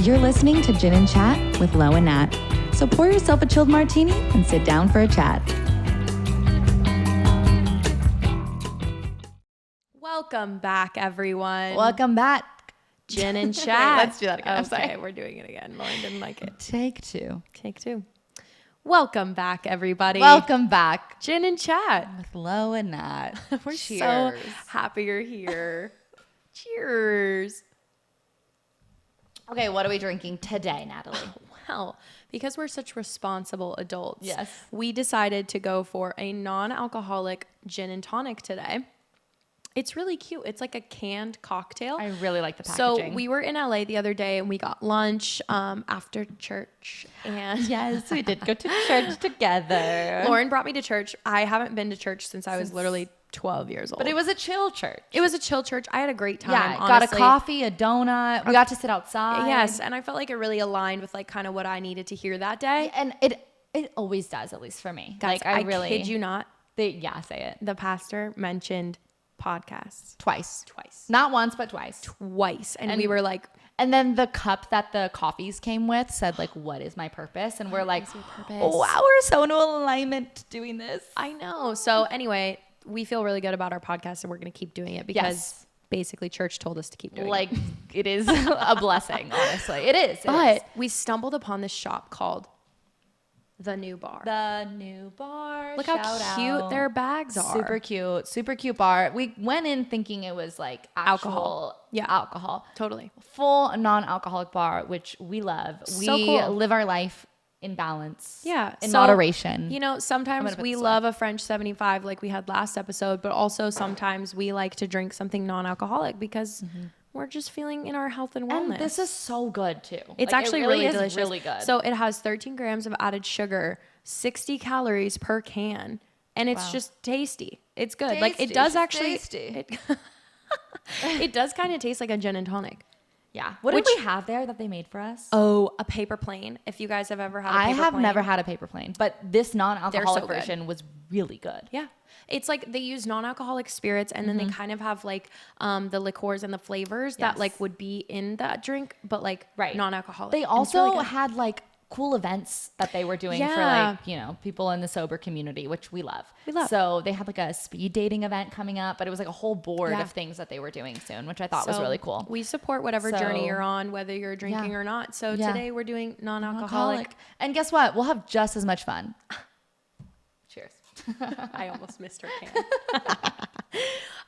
You're listening to Gin and Chat with Lo and Nat. So pour yourself a chilled martini and sit down for a chat. Welcome back, everyone. Welcome back. Gin and Chat. Wait, let's do that again. I'm Okay, sorry. we're doing it again. Lauren didn't like it. Take two. Take two. Welcome back, everybody. Welcome back Gin and Chat. with Lo and Nat. We're Cheers. so happy you're here. Cheers. Okay, what are we drinking today, Natalie? Well, because we're such responsible adults, Yes. we decided to go for a non-alcoholic gin and tonic today. It's really cute. It's like a canned cocktail. I really like the packaging. So we were in LA the other day and we got lunch after church. And Yes, we did go to church together. Lauren brought me to church. I haven't been to church since I was literally 12 years old. But it was a chill church. It was a chill church. I had a great time. Yeah, honestly. got a coffee, a donut. We got to sit outside. Yes, and I felt like it really aligned with like kind of what I needed to hear that day. And it always does, at least for me. Guys, Like I really kid you not, yeah, say it. the pastor mentioned podcasts Twice. twice. Not once, but twice. Twice. And we were like, And then the cup that the coffees came with said like, what is my purpose? And we're like, is your purpose? oh, wow, we're so in alignment doing this. I know. So anyway, we feel really good about our podcast and we're going to keep doing it because Yes. basically church told us to keep doing it. Like it is a blessing, honestly. It is. But we stumbled upon this shop called The New Bar. The New Bar. Look how shout cute out. their bags are. Super cute bar. We went in thinking it was like Alcohol. Yeah. alcohol. Totally. Full non-alcoholic bar, which we love. So we cool. live our life in balance. Yeah. In So, moderation. You know, I'm sometimes gonna put we this love a French 75 like we had last episode, but also sometimes we like to drink something non-alcoholic because we're just feeling in our health and wellness. And this is so good too. It's Like, actually it really is delicious. really good. So it has 13 grams of added sugar, 60 calories per can, and it's Wow. just tasty. It's good. Like it Tasty. does She's actually. tasty. It does kind of taste like a gin and tonic. Yeah. What did we have there that they made for us? Oh, a paper plane. If you guys have ever had a paper I have plane. never had a paper plane, but this non-alcoholic so good. version was really good. Yeah. It's like they use non-alcoholic spirits and then they kind of have like the liqueurs and the flavors that Yes. like would be in that drink, but like Right. non-alcoholic. They And it's also really good. had like cool events that they were doing for Yeah. like, you know, people in the sober community, which we love. We love. So they had like a speed dating event coming up, but it was like a whole board Yeah. of things that they were doing soon, which I thought was So really cool. We support whatever So- journey you're on, whether you're drinking Yeah. or not. So Yeah. today we're doing non-alcoholic. And guess what? We'll have just as much fun. Cheers. I almost missed her can.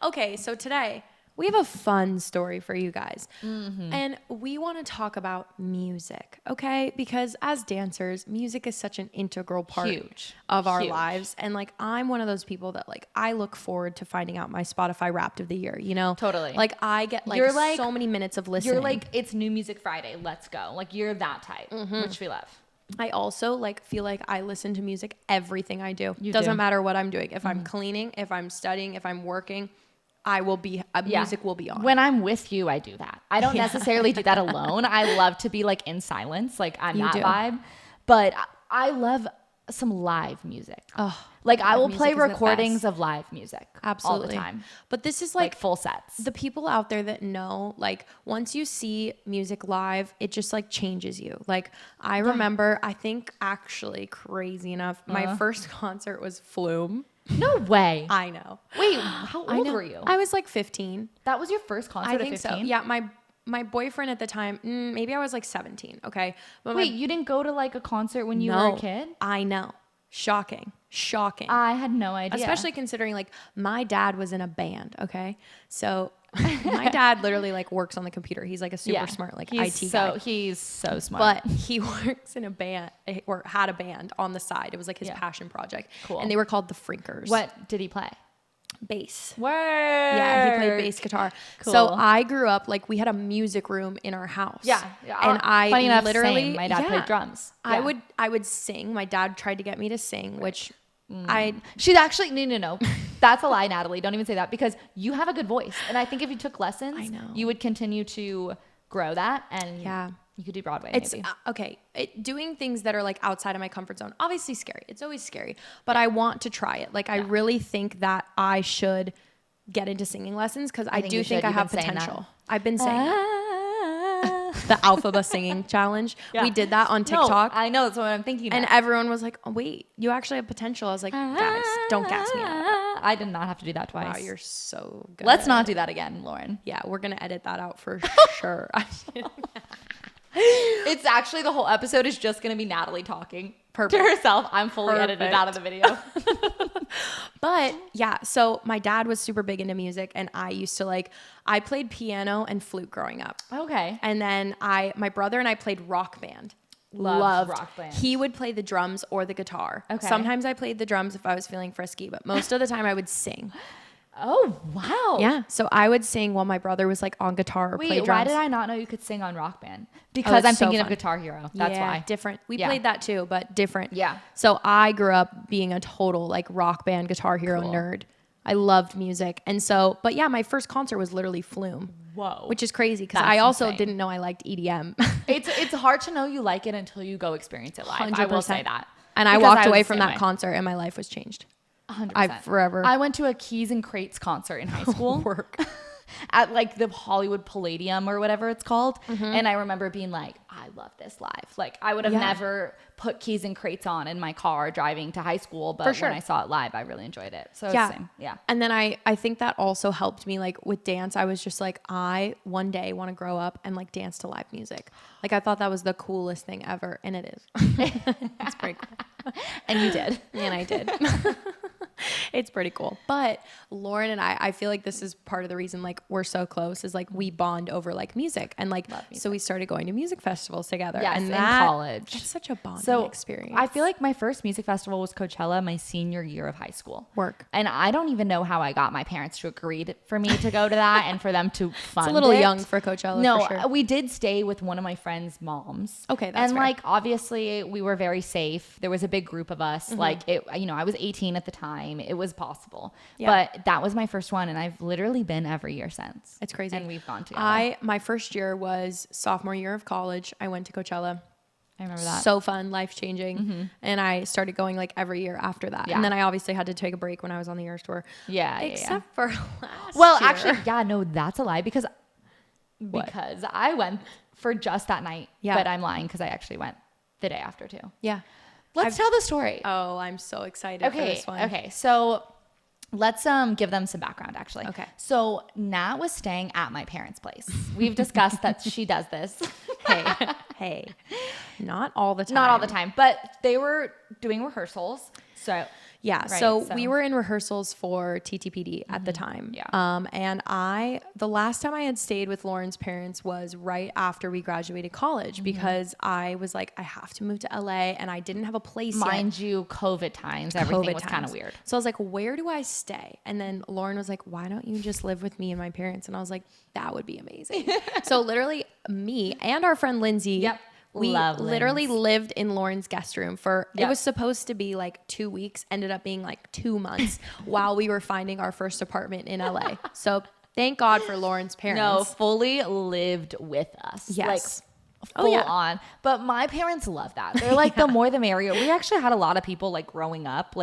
Okay, so today we have a fun story for you guys. And we want to talk about music, okay? Because as dancers, music is such an integral part Huge. of our Huge. lives. And like, I'm one of those people that like, I look forward to finding out my Spotify Wrapped of the year, you know? Totally. Like, I get like, You're like- so many minutes of listening. You're like, it's New Music Friday. Let's go. Like you're that type, which we love. I also like feel like I listen to music everything I do. You Doesn't do. matter what I'm doing. If I'm cleaning, if I'm studying, if I'm working, I will be music will be on. When I'm with you, I do that. I don't Yeah. necessarily do that alone. I love to be like in silence. Like I'm You that do. vibe. But I love some live music. Oh, Like I live will music play is the recordings best. of live music Absolutely. all the time. But this is Like like full sets. the people out there that know, like once you see music live, it just like changes you. Like I remember, I think actually crazy enough, my first concert was Flume. No way. I know. Wait, how I old know. were you? I was like 15. That was your first concert I think at 15? so. Yeah, my boyfriend at the time, maybe I was like 17. Okay, but Wait, you didn't go to like a concert when you were a kid? I know. Shocking. I had no idea. Especially considering like my dad was in a band. Okay, so my dad literally like works on the computer. He's like a super smart like he's IT guy. He's so smart. But he works in a band or had a band on the side. It was like his passion project. Cool. And they were called the Frinkers. What did he play? Bass. Word. Yeah, he played bass guitar. Cool. So I grew up like we had a music room in our house. Yeah. And I Funny enough, literally same. My dad played drums. I Yeah. would sing. My dad tried to get me to sing, which She's actually no. That's a lie, Natalie. Don't even say that because you have a good voice, and I think if you took lessons, I know. you would continue to grow that, and Yeah. you could do Broadway. it's maybe. okay. Doing things that are like outside of my comfort zone, obviously scary. It's always scary, but I want to try it. Like I really think that I should get into singing lessons because I think do you think should. I You've have been saying that. potential. I've been saying that. the alphabet singing challenge. Yeah. We did that on No, TikTok. I know, that's what I'm thinking. And everyone was like, oh, wait, you actually have potential. I was like, guys, don't gas me up. I did not have to do that twice. Wow, you're so good. Let's not do that again, Lauren. Yeah, we're going to edit that out for sure. It's actually the whole episode is just going to be Natalie talking to herself. I'm fully edited out of the video. But yeah, so my dad was super big into music, and I used to I played piano and flute growing up. Okay. And then my brother and I played rock band. Loved rock band. He would play the drums or the guitar. Okay. Sometimes I played the drums if I was feeling frisky, but most of the time I would sing. Oh, wow. Yeah. So I would sing while my brother was on guitar or play Wait, drums. why did I not know you could sing on Rock Band? Because it's I'm so thinking fun. of Guitar Hero. That's why. Different. We Yeah. played that too, but different. Yeah. So I grew up being a total rock band, Guitar Hero Cool. nerd. I loved music. And so, but yeah, my first concert was literally Flume. Whoa. Which is crazy because That's I also insane. didn't know I liked EDM. It's hard to know you like it until you go experience it live. I will say that. And I Because walked was away the from same that way. concert and my life was changed. 100%. I've forever. I went to a Keys and Crates concert in high school. Work. At the Hollywood Palladium or whatever it's called. Mm-hmm. And I remember being like, I love this live. I would have Yeah. never put Keys and Crates on in my car driving to high school. But For sure. when I saw it live, I really enjoyed it. So Yeah. it's the same. Yeah. And then I think that also helped me with dance. I was just I one day want to grow up and dance to live music. I thought that was the coolest thing ever. And it is. It's pretty cool. And you did. And I did. It's pretty cool. But Lauren and I feel like this is part of the reason we're so close is we bond over music. And so we started going to music festivals together. Yes, and in that, college. It's such a bonding So experience. I feel like my first music festival was Coachella my senior year of high school. Work. And I don't even know how I got my parents to agree for me to go to that and for them to fund It's a little it. young for Coachella. No, for sure. we did stay with one of my friend's moms. Okay, that's and fair. obviously we were very safe. There was a big group of us. I was 18 at the time. It was possible. Yeah. But that was my first one, and I've literally been every year since. It's crazy. And we've gone together. My first year was sophomore year of college. I went to Coachella. I remember that. So fun, life changing. And I started going every year after that. Yeah. And then I obviously had to take a break when I was on the Eras tour. Yeah. Except for last Well, year. actually, yeah, no, that's a lie because I went for just that night. Yeah. But I'm lying because I actually went the day after too. Yeah. Let's tell the story. Oh, I'm so excited for this one. Okay. So let's give them some background actually. Okay. So Nat was staying at my parents' place. We've discussed that she does this. Hey. Not all the time. Not all the time, but they were doing rehearsals. So Yeah. Right, So we were in rehearsals for TTPD at the time. Yeah. And the last time I had stayed with Lauren's parents was right after we graduated college because I was I have to move to LA and I didn't have a place yet. Mind you, COVID times, everything was kind of times. weird. So I was like, where do I stay? And then Lauren was like, why don't you just live with me and my parents? And I was like, that would be amazing. So literally me and our friend Lindsay, Yep. we Love literally Linz. lived in Lauren's guest room for, Yep. it was supposed to be 2 weeks, ended up being 2 months while we were finding our first apartment in LA. So thank God for Lauren's parents. No, fully lived with us. Yes. Full on. But my parents love that. They're the more the merrier. We actually had a lot of people growing up,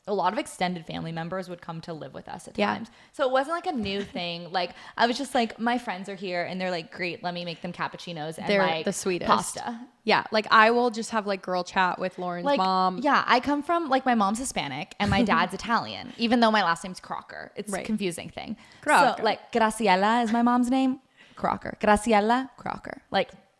a lot of extended family members would come to live with us at times. So it wasn't a new thing. I was just my friends are here and they're great, let me make them cappuccinos and They're the sweetest. pasta. Yeah. I will just have girl chat with Lauren's mom. Yeah, I come from my mom's Hispanic and my dad's Italian, even though my last name's Crocker. It's a confusing thing. Crocker. So Graciela is my mom's name. Crocker. Graciela Crocker.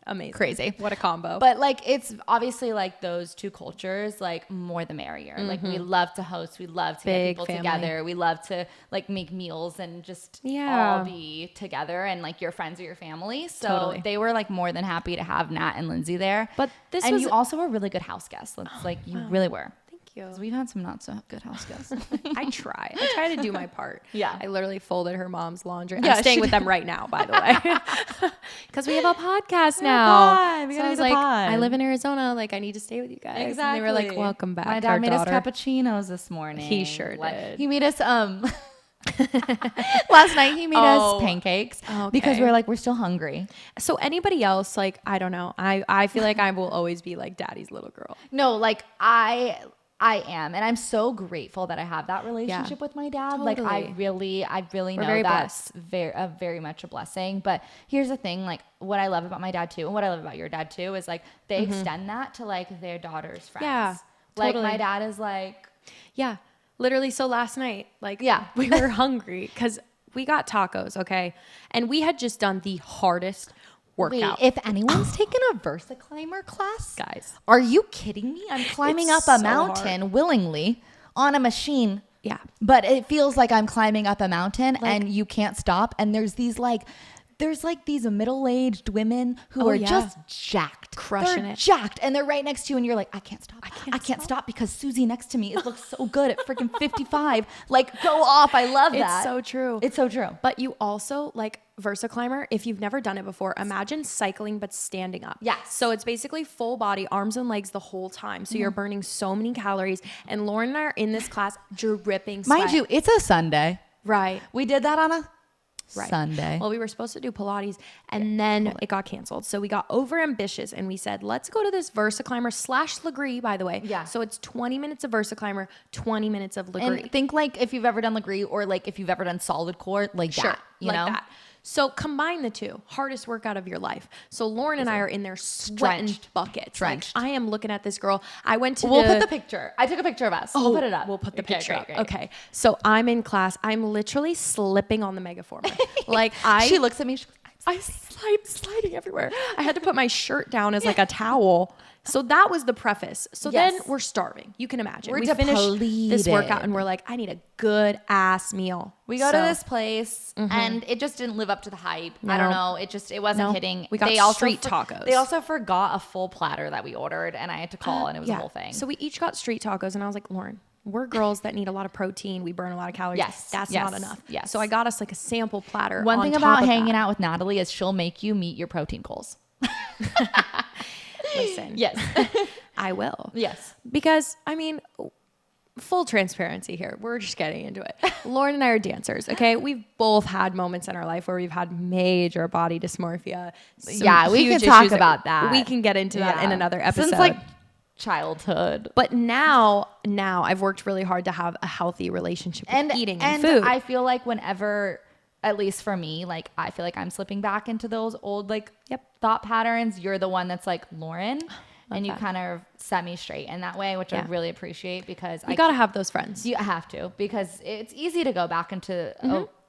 Amazing. Crazy. What a combo. But it's obviously those two cultures, more the merrier. We love to host. We love to Big get people family. together. We love to make meals and just Yeah. all be together and your friends or your family. So Totally. they were more than happy to have Nat and Lindsay there. But this and was- you also were really good house guests. You really were. Thank you. 'Cause we've had some not so good house guests. I try to do my part. Yeah. I literally folded her mom's laundry. Yeah, I'm staying she with them right now, by the way. Because we have a podcast now. pod. We So gotta I was do the like, pod. I live in Arizona. I need to stay with you guys. And they were like, welcome back. My dad our made daughter. us cappuccinos this morning. He sure did. He made us last night he made us pancakes because okay. we were we're still hungry. So anybody else, I don't know. I feel like I will always be daddy's little girl. No, I am. And I'm so grateful that I have that relationship with my dad. Totally. Like I really know very that's very much a blessing. But here's the thing, like what I love about my dad too, and what I love about your dad too, is like they extend that to like their daughter's friends. Yeah, like totally. my dad is like, yeah, literally. So last night, like, Yeah. we were hungry because we got tacos. Okay. And we had just done the hardest workout. wait, if anyone's taken a VersaClimber class, Guys. are you kidding me? I'm climbing It's up a so mountain willingly on a machine. Yeah. But it feels like I'm climbing up a mountain and you can't stop. And there's these these middle-aged women who are yeah. just jacked. Crushing they're it. jacked. And they're right next to you and you're like, I can't stop. I can't stop because Susie next to me, it looks so good at freaking 55. Like, go off. I love that. It's so true. It's so true. But you also, like, VersaClimber, if you've never done it before, imagine cycling but standing up. Yes. So it's basically full body, arms and legs the whole time. So you're burning so many calories. And Lauren and I are in this class dripping sweat. Mind you, it's a Sunday. Right. We did that on a Right. Sunday. Well, we were supposed to do Pilates and then it got canceled. So we got over ambitious and we said, let's go to this VersaClimber / Legree, by the way. Yeah. So it's 20 minutes of VersaClimber, 20 minutes of Legree. And think like if you've ever done Legree or like if you've ever done solid core, like Sure, that, you like know? that. So combine the two, hardest workout of your life. So Lauren and I are in there sweating Drenched. buckets. Drenched. Like, I am looking at this girl. I went to We'll put the picture. I took a picture of us. We'll put it up. We'll put the Okay, picture great, up. great. Okay. So I'm in class. I'm literally slipping on the megaformer. Like She looks at me. She goes, I sliding everywhere. I had to put my shirt down as like a towel. So that was the preface. So Yes. then we're starving. You can imagine. We're We finished this depleted. workout and we're like, I need a good ass meal. we go to So- this place and it just didn't live up to the hype. I don't know. It wasn't No. hitting. We got They also street tacos. They also forgot a full platter that we ordered and I had to call and it was a whole thing. So we each got street tacos and I was like, Lauren, we're girls that need a lot of protein. We burn a lot of calories. Yes, That's yes, not enough. yes. So I got us like a sample platter. One on thing top about of hanging that. out with Natalie is she'll make you meet your protein goals. Listen. Yes. I will. Yes. Because, I mean, full transparency here. We're just getting into it. Lauren and I are dancers, okay? We've both had moments in our life where we've had major body dysmorphia. some Yeah, we huge can talk issues about that. We can get into that in another episode. Since like childhood. But now I've worked really hard to have a healthy relationship with eating and food. I feel like whenever, at least for me, like I feel like I'm slipping back into those old like thought patterns. You're the one that's like, Lauren, and you kind of set me straight in that way, which I really appreciate because you gotta have those friends. You have to, because it's easy to go back into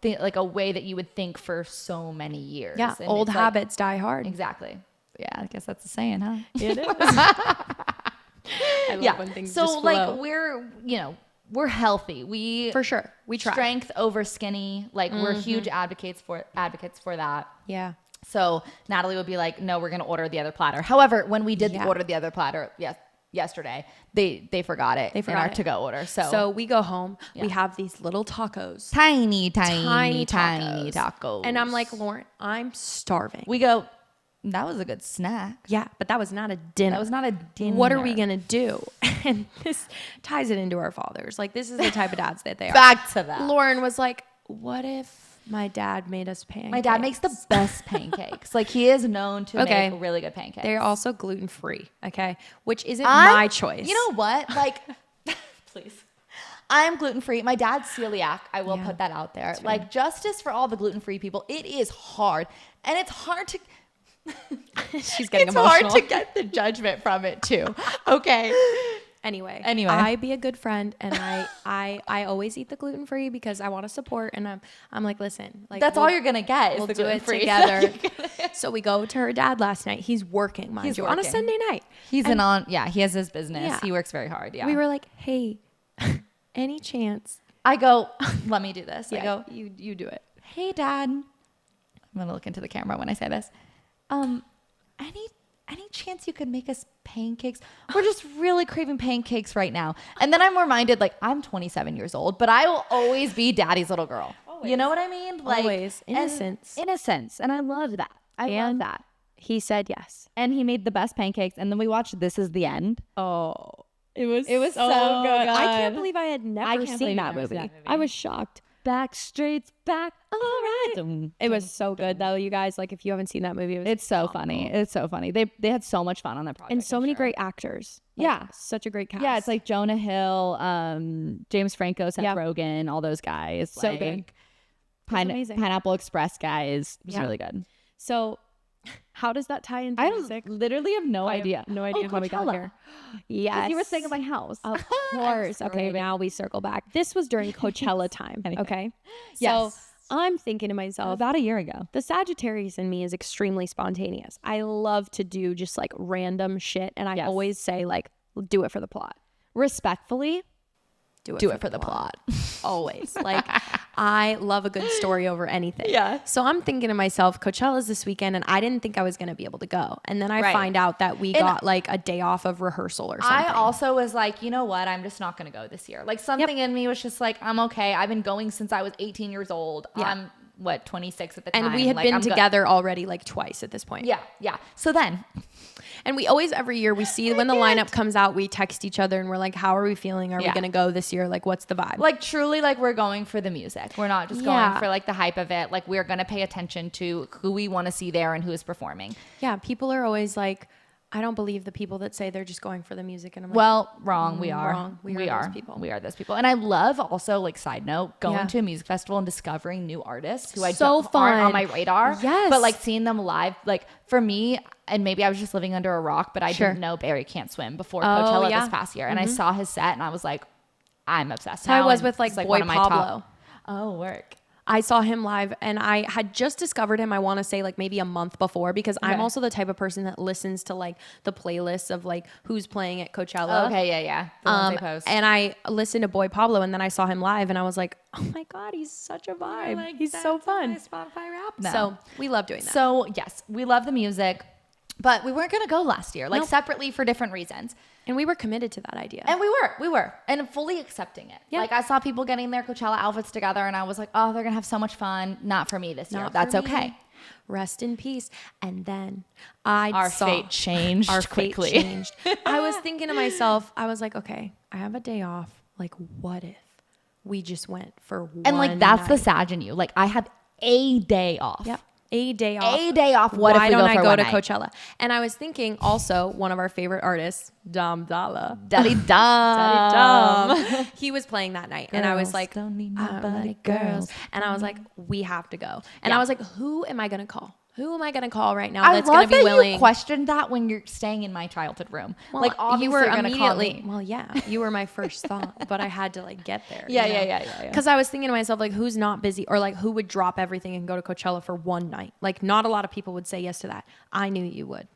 like a way that you would think for so many years. Yeah, And old it's like- habits die hard. Exactly. Yeah, I guess that's the saying, huh? It is. I love when things so just like flow. we're healthy. We For sure. We try. strength over skinny. Like we're huge advocates for that. Yeah. So Natalie would be like, no, we're going to order the other platter. However, when we did Yeah. order the other platter yesterday, they forgot it in our to-go order. So we go home. We have these little tacos. Tiny tacos. tacos. And I'm like, Lauren, I'm starving. We go, that was a good snack. Yeah, but that was not a dinner. That was not a dinner. What are we going to do? And this ties it into our fathers. Like, this is the type of dads that they are. Back to that. Lauren was like, what if my dad made us pancakes? My dad makes the best pancakes. Like he is known to make really good pancakes. They're also gluten-free, okay? Which isn't my choice. You know what? Like, please. I'm gluten-free. My dad's celiac. I will put that out there. Like, justice for all the gluten-free people. It is hard. And it's hard to... She's getting it's emotional. hard to get the judgment from it, too. Okay. Anyway, I be a good friend, and I always eat the gluten free because I want to support. And I'm like, listen, like that's all you're gonna get. We'll is the do it gluten-free. together. So we go to her dad last night. He's working, mind you, on a Sunday night. He has his business. Yeah. He works very hard. Yeah. We were like, hey, any chance? I go, let me do this. I go, you do it. hey dad, I'm gonna look into the camera when I say this. Any chance you could make us pancakes? We're just really craving pancakes right now. And then I'm reminded, like, I'm 27 years old, but I will always be daddy's little girl. Always. You know what I mean? Like, Always. Innocence. Innocence. And I love that. I love that. He said yes. And he made the best pancakes. And then we watched This Is the End. Oh, it was so good. I can't believe I had never seen that movie. I was shocked. Backstreet's back. All right. It was so good though, you guys. Like if you haven't seen that movie, It's so funny. It's so funny. They had so much fun on that project. And so I'm many sure. great actors. Yeah. Such a great cast. Yeah, it's like Jonah Hill, James Franco, Seth Rogen, all those guys. So like, good. Amazing. Pineapple Express guys. It was really good. So how does that tie into music? Literally have no idea. Have no idea how we got here. Yes. You were staying at my house. Of course. Okay, now we circle back. This was during Coachella time. Anyway. Okay. Yes. So I'm thinking to myself, About a year ago. the Sagittarius in me is extremely spontaneous. I love to do just like random shit. And I always say like, do it for the plot. Respectfully, Do it for the plot. Always. Like I love a good story over anything. Yeah. So I'm thinking to myself, Coachella's this weekend and I didn't think I was going to be able to go. And then I find out that we got like a day off of rehearsal or something. I also was like, you know what? I'm just not going to go this year. Like something in me was just like, I'm okay. I've been going since I was 18 years old. I'm 26 at the time. And we had like, been I'm together already like twice at this point. Yeah. So then, and we always, every year we see when the lineup comes out, we text each other and we're like, how are we feeling? Are we going to go this year? Like, what's the vibe? like truly, like we're going for the music. We're not just going for like the hype of it. Like we're going to pay attention to who we want to see there and who is performing. Yeah. People are always like, I don't believe the people that say they're just going for the music. And I'm like, Well, wrong. We are. Wrong. We are those people. We are those people. And I love also, like, side note, going to a music festival and discovering new artists who So aren't on fun. my radar. Yes. But like seeing them live, like for me, and maybe I was just living under a rock, but I didn't know Barry Can't Swim before Coachella this past year. And I saw his set and I was like, I'm obsessed. So I now. was And with like it's, Boy one of my Pablo. Oh, work. I saw him live and I had just discovered him, I want to say like maybe a month before, because I'm also the type of person that listens to like the playlists of like who's playing at Coachella. Okay, yeah. The ones they post. And I listened to Boy Pablo and then I saw him live and I was like, oh my God, he's such a vibe. Like, he's so fun. Spotify rap. So we love doing that. So yes, we love the music, but we weren't going to go last year, like separately for different reasons. And we were committed to that idea. And we were, and fully accepting it. Yeah. Like I saw people getting their Coachella outfits together and I was like, oh, they're going to have so much fun. Not for me this year. That's okay. Rest in peace. And then Our fate changed quickly. Fate changed. I was thinking to myself, I was like, okay, I have a day off. Like, what if we just went for one And like, that's night? the Sag in you. Like I have a day off. Yep. A day off. A day off. What Why if we don't go I for go one to night? Coachella? And I was thinking also one of our favorite artists, Dom Dalla. Daddy Dom. He was playing that night. And I was like, don't need I don't nobody, like girls. And I was like, we have to go. And I was like, who am I going to call? Who am I going to call right now I that's going love to be that willing? you questioned that when you're staying in my childhood room. Well, like obviously you were you're gonna call immediately, me. well, yeah, you were my first thought, but I had to like get there. Yeah. Because I was thinking to myself, like, who's not busy or like who would drop everything and go to Coachella for one night? Like, not a lot of people would say yes to that. I knew you would.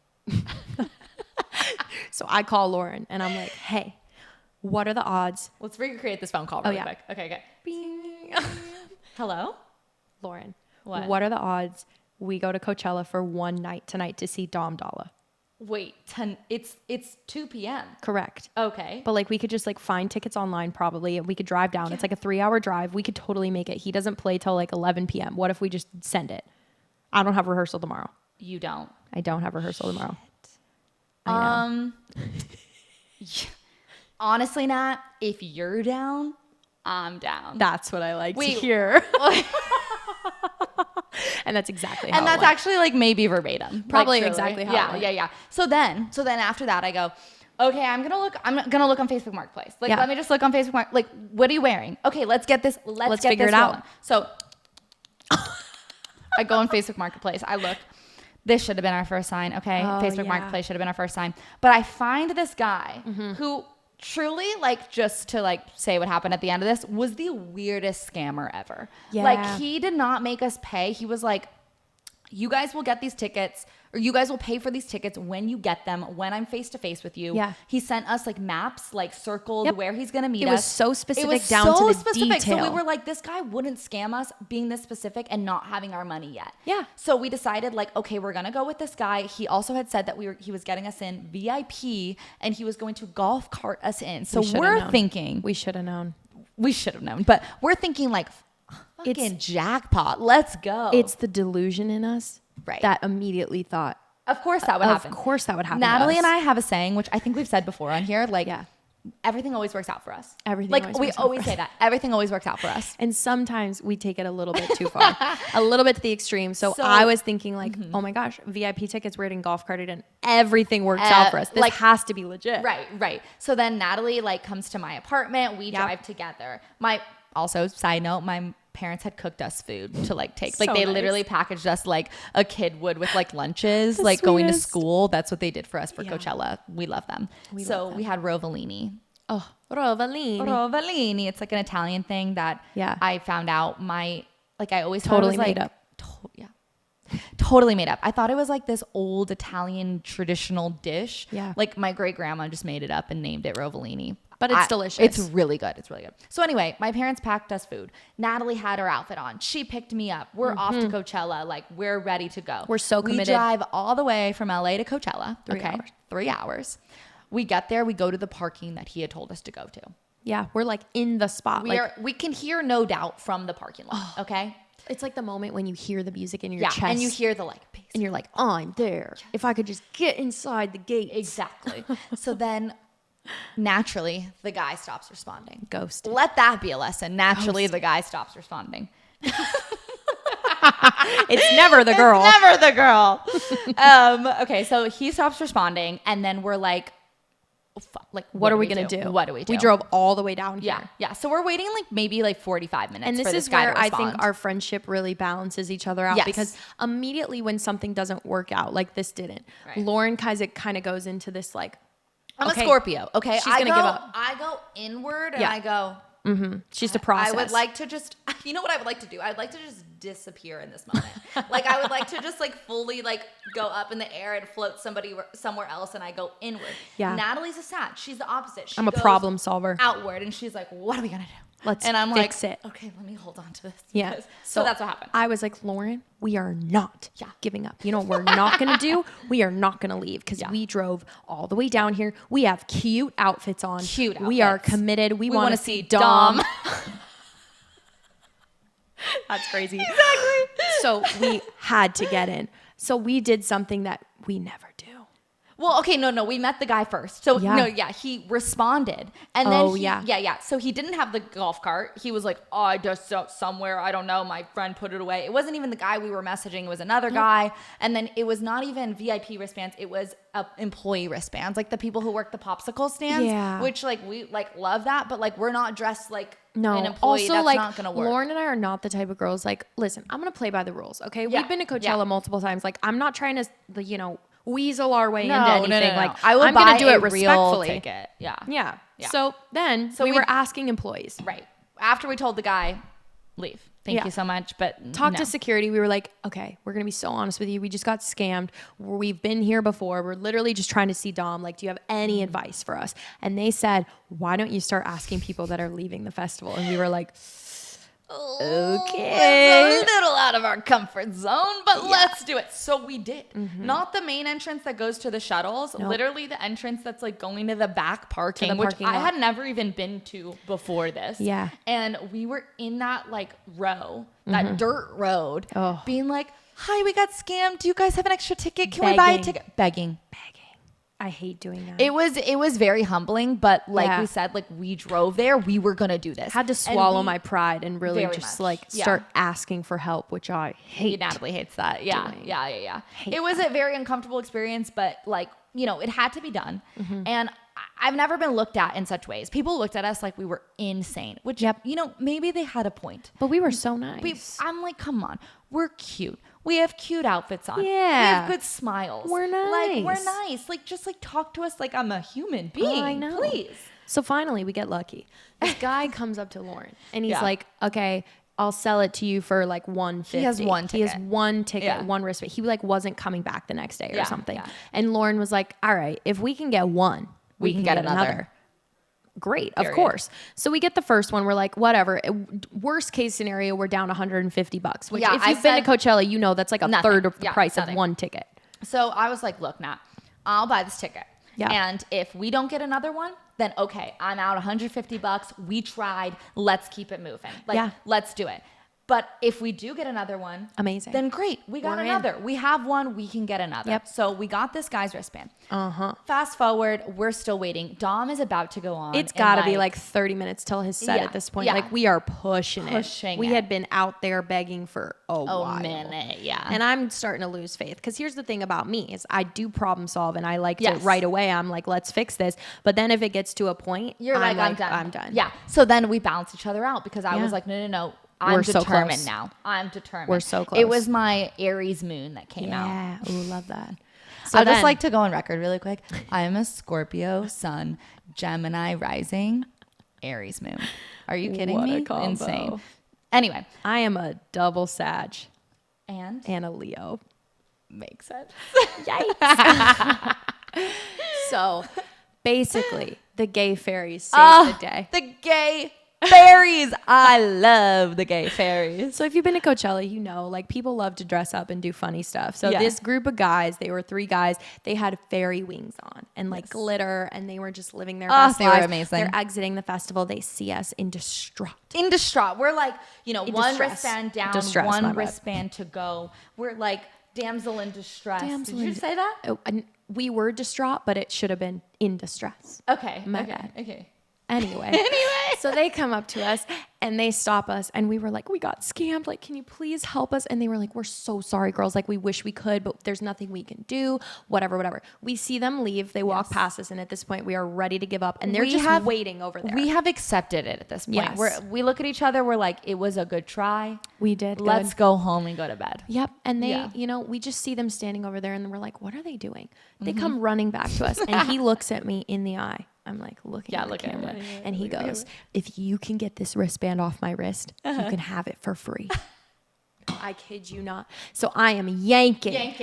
So I call Lauren and I'm like, hey, what are the odds? Let's recreate this phone call really quick. Okay. Hello? Lauren, What? are the odds we go to Coachella for one night tonight to see Dom Dalla? Wait, it's 2 p.m. Correct. Okay. But like we could just like find tickets online probably and we could drive down. It's like a 3-hour drive. We could totally make it. He doesn't play till like 11 p.m. What if we just send it? I don't have rehearsal tomorrow. You don't. I don't have rehearsal tomorrow. Honestly, Nat, if you're down, I'm down. That's what I like Wait. to hear. And that's exactly how And it that's went. actually like maybe verbatim. Probably Like, exactly how Yeah, it went. yeah. So then after that I go, okay, I'm gonna look on Facebook Marketplace. Like Yeah. let me just look on Facebook like what are you wearing? Okay, let's get this let's get figure this it out. rolling. So I go on Facebook Marketplace. I look. This should have been our first sign. Okay. Facebook Marketplace should have been our first sign. But I find this guy who truly, like, just to like say what happened at the end of this, was the weirdest scammer ever. Yeah. Like he did not make us pay. He was like, you guys will get these tickets or you guys will pay for these tickets when you get them, when I'm face to face with you. Yeah. He sent us like maps, like circled where he's going to meet us. It was so specific It was down so to the specific. So we detail. were like, this guy wouldn't scam us being this specific and not having our money yet. Yeah. So we decided like, okay, we're going to go with this guy. He also had said that he was getting us in VIP and he was going to golf cart us in. So we're thinking. We should have known. We should have known. But we're thinking like, fucking jackpot. Let's go. It's the delusion in us Right. that immediately thought, Of course that would happen. Of course that would happen. Natalie to us. and I have a saying, which I think we've said before on here, like, everything always works out for us. Everything like always we works out always for say that everything always works out for us. And sometimes we take it a little bit too far, a little bit to the extreme. So I was thinking like, oh my gosh, VIP tickets, we're getting golf carted and everything works out for us. This has to be legit. Right. So then Natalie like comes to my apartment. We drive together. Also, side note, my parents had cooked us food to like take. Like they literally packaged us like a kid would with like lunches, like going to school. That's what they did for us for Coachella. We love them. We had rovellini. Oh, rovellini. It's like an Italian thing that I found out I always totally thought it was made up. Totally made up. I thought it was like this old Italian traditional dish. Yeah. Like my great grandma just made it up and named it rovellini. But it's delicious. It's really good. So anyway, my parents packed us food. Natalie had her outfit on. She picked me up. We're off to Coachella. Like we're ready to go. We're so committed. We drive all the way from LA to Coachella. 3 hours. 3 hours. We get there. We go to the parking that he had told us to go to. Yeah. We're like in the spot. We can hear No Doubt from the parking lot. Okay. It's like the moment when you hear the music in your chest. And you hear the like bass. And you're like, I'm there. Yes. If I could just get inside the gate. Exactly. So then naturally the guy stops responding. Ghost. Let that be a lesson. Naturally the guy stops responding. It's never the girl. It's never the girl. Okay, so he stops responding and then we're like, what are we gonna do? What do we do? We drove all the way down here. Yeah. So we're waiting like maybe like 45 minutes. And this is where I think our friendship really balances each other out because immediately when something doesn't work out, like this didn't, Lauren kind of goes into this like, I'm a Scorpio. Okay, she's gonna give up. I go inward and I go. She's to process. I would like to just, you know what I would like to do? I'd like to just disappear in this moment. Like I would like to just like fully like go up in the air and float somewhere else and I go inward. Yeah. Natalie's a sat. She's the opposite. I'm a problem solver. Outward and she's like, what are we gonna do? And I'm fix like, it. Okay, let me hold on to this. Yeah. So that's what happened. I was like, Lauren, we are not giving up. You know what we're not going to do? We are not going to leave because we drove all the way down here. We have cute outfits on. We are committed. We want to see Dom. That's crazy. Exactly. So we had to get in. So we did something that we never do. Well, okay, no, we met the guy first. So he responded. And then so he didn't have the golf cart. He was like, oh, I just somewhere, I don't know, my friend put it away. It wasn't even the guy we were messaging, it was another guy. And then it was not even VIP wristbands, it was employee wristbands, like the people who work the popsicle stands. Yeah. Which like we like love that, but like we're not dressed like an employee. Also, that's like, not gonna work. Lauren and I are not the type of girls like, listen, I'm gonna play by the rules, okay? We've been to Coachella multiple times. Like, I'm not trying to, weasel our way into anything. No. Like, I'm gonna do it respectfully. Ticket. Yeah. So then we were asking employees. Right. After we told the guy, leave. Thank you so much. But talk to security. We were like, okay, we're going to be so honest with you. We just got scammed. We've been here before. We're literally just trying to see Dom. Like, do you have any advice for us? And they said, why don't you start asking people that are leaving the festival? And we were like, okay. It's a little out of our comfort zone, but let's do it. So we did. Not the main entrance that goes to the shuttles, literally the entrance that's like going to the back parking, which I had never even been to before this. Yeah. And we were in that like row, that dirt road, being like, hi, we got scammed. Do you guys have an extra ticket? Can we buy a ticket? Begging. I hate doing that. It was very humbling, but like we said, like we drove there, we were gonna do this. Had to swallow my pride and really just start asking for help, which I hate. Natalie hates that. Yeah. It was a very uncomfortable experience, but like, it had to be done. And I've never been looked at in such ways. People looked at us like we were insane, which, maybe they had a point. But we were so nice. I'm like, come on, we're cute. We have cute outfits on. Yeah. We have good smiles. We're nice. Like, we're nice. Like, just like talk to us like I'm a human being. I know. Please. So finally we get lucky. This guy comes up to Lauren and he's like, okay, I'll sell it to you for like $150. He has one ticket. He has one ticket, one wristband. He like wasn't coming back the next day or something. Yeah. And Lauren was like, all right, if we can get one, we can get another. Great, of course. So we get the first one. We're like, whatever. Worst case scenario, we're down $150. Which, if you've been to Coachella, that's like a third of the price of one ticket. So I was like, look, Nat, I'll buy this ticket. Yeah. And if we don't get another one, then okay, I'm out $150. We tried. Let's keep it moving. Let's do it. But if we do get another one, amazing. Then great. We got another. We have one. We can get another. Yep. So we got this guy's wristband. Fast forward. We're still waiting. Dom is about to go on. It's got to be like 30 minutes till his set at this point. Yeah. Like we are pushing it. We had been out there begging for a while. Minute. Yeah. And I'm starting to lose faith because here's the thing about me is I do problem solve and I like to right away. I'm like, let's fix this. But then if it gets to a point, you're like, I'm done. I'm done. Yeah. So then we balance each other out because I was like, no. I'm determined so now. I'm determined. We're so close. It was my Aries moon that came out. Yeah. Ooh, love that. So I'd just like to go on record really quick. I am a Scorpio sun, Gemini rising, Aries moon. Are you kidding me? Insane. Anyway. I am a double Sag. And a Leo. Makes sense. Yikes. So basically, the gay fairies saved the day. The gay fairies. I love the gay fairies. So if you've been to Coachella, you know, like people love to dress up and do funny stuff. So this group of guys, they were 3 guys, they had fairy wings on and like glitter and they were just living their best lives. They were amazing. They're exiting the festival. They see us in distraught. We're like, one distress. wristband down, Distress, one wristband to go. We're like damsel in distress. Did you say that? Oh, we were distraught, but it should have been in distress. Okay. My bad. Okay. Anyway, so they come up to us and they stop us and we were like, we got scammed. Like, can you please help us? And they were like, we're so sorry, girls. Like, we wish we could, but there's nothing we can do. Whatever. We see them leave. They walk past us. And at this point, we are ready to give up. And they're just waiting over there. We have accepted it at this point. Yes. We look at each other. We're like, it was a good try. We did. Let's go home and go to bed. Yep. And they, we just see them standing over there and we're like, what are they doing? They come running back to us and he looks at me in the eye. I'm like looking at the camera and he goes, if you can get this wristband off my wrist, you can have it for free. I kid you not. So I am yanking. I'm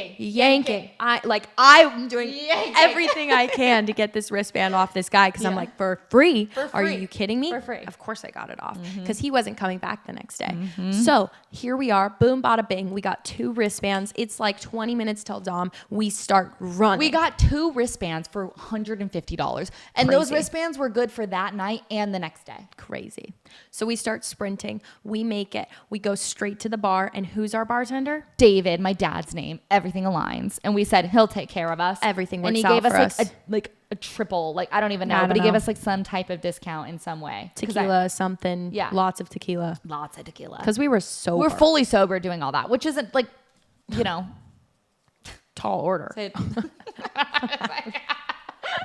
doing everything I can to get this wristband off this guy because I'm like, for free? Are you kidding me? For free. Of course I got it off because he wasn't coming back the next day. So here we are. Boom, bada bing. We got 2 wristbands. It's like 20 minutes till Dom. We start running. We got 2 wristbands for $150. And those wristbands were good for that night and the next day. Crazy. So we start sprinting. We make it. We go straight to the bar. And who's our bartender? David, my dad's name. Everything aligns. And we said, he'll take care of us. Everything works out. And he gave us a triple, like, I don't even know, but he gave us like some type of discount in some way. Tequila, something. Yeah. Lots of tequila. Because we were sober. We're fully sober doing all that, which isn't like, tall order.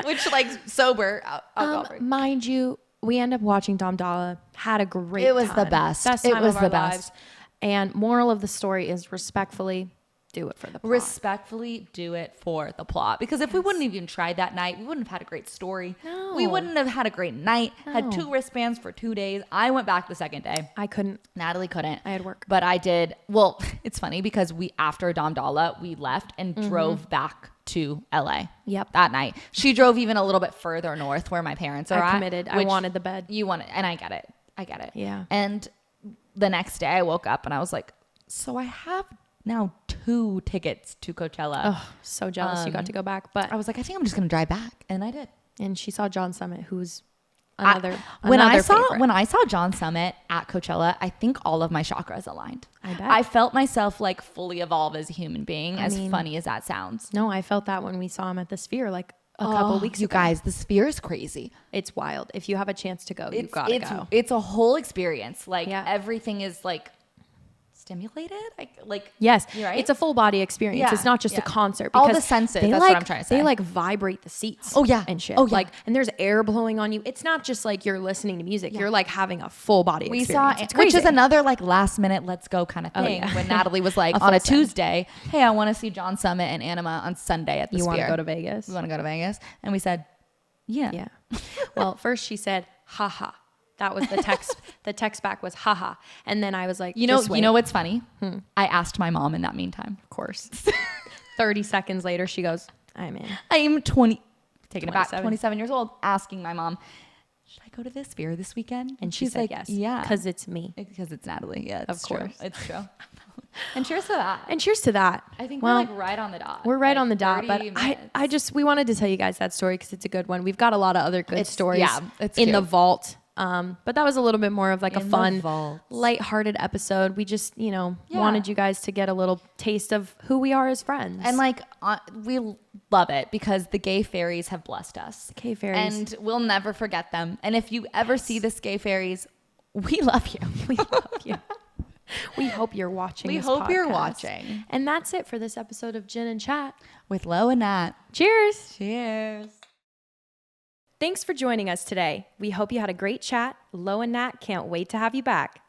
Which like sober alcohol. Mind you, we end up watching Dom Dalla. Had a great time. It was the best. It was the best. And moral of the story is respectfully do it for the plot. Respectfully do it for the plot. Because if we wouldn't have even tried that night, we wouldn't have had a great story. No. We wouldn't have had a great night. No. Had 2 wristbands for 2 days. I went back the second day. I couldn't. Natalie couldn't. I had work. But I did. Well, it's funny because after Dom Dalla, we left and drove back to LA. Yep. That night. She drove even a little bit further north where my parents are I committed. I wanted the bed. You wanted, and I get it. Yeah. And the next day I woke up and I was like, so I have now 2 tickets to Coachella. Oh, so jealous you got to go back. But I was like, I think I'm just going to drive back. And I did. And she saw John Summit, who's another when I favorite. saw John Summit at Coachella, I think all of my chakras aligned. I bet. I felt myself like fully evolve as a human being, as funny as that sounds. No, I felt that when we saw him at the Sphere like a couple weeks ago. You guys, the Sphere is crazy. It's wild. If you have a chance to go, you've got to go. It's a whole experience. Like everything is like stimulated. Yes, right? It's a full body experience. Yeah, it's not just a concert. All the senses. That's what I'm trying to say. They like vibrate the seats. Oh yeah, and shit. Oh yeah. Like, and there's air blowing on you. It's not just like you're listening to music. Yeah. You're like having a full body experience. We saw, which is another like last minute let's go kind of thing. When Natalie was like on a Tuesday, hey, I want to see John Summit and Anima on Sunday at the Sphere. You want to go to Vegas? We want to go to Vegas, and we said, yeah. Well, first she said, haha. That was the text. The text back was haha. And then I was like, you know what's funny? I asked my mom in that meantime. Of course. 30 seconds later, she goes, I'm in. I'm 27 years old, asking my mom, should I go to this Sphere this weekend? And she's like, yes. Yeah. Because it's me. Because it's Natalie. Yeah, of course. It's true. And cheers to that. I think we're like right on the dot. We're right on the dot. But we wanted to tell you guys that story because it's a good one. We've got a lot of other good stories it's in the vault. But that was a little bit more of like a fun, vault. lighthearted episode. We just, wanted you guys to get a little taste of who we are as friends. And like, we love it because the gay fairies have blessed us. Gay fairies. And we'll never forget them. And if you ever see this gay fairies, we love you. We love you. We hope you're watching. We hope you're watching. And that's it for this episode of Gin and Chat with Lo and Nat. Cheers. Cheers. Thanks for joining us today. We hope you had a great chat. Lo and Nat can't wait to have you back.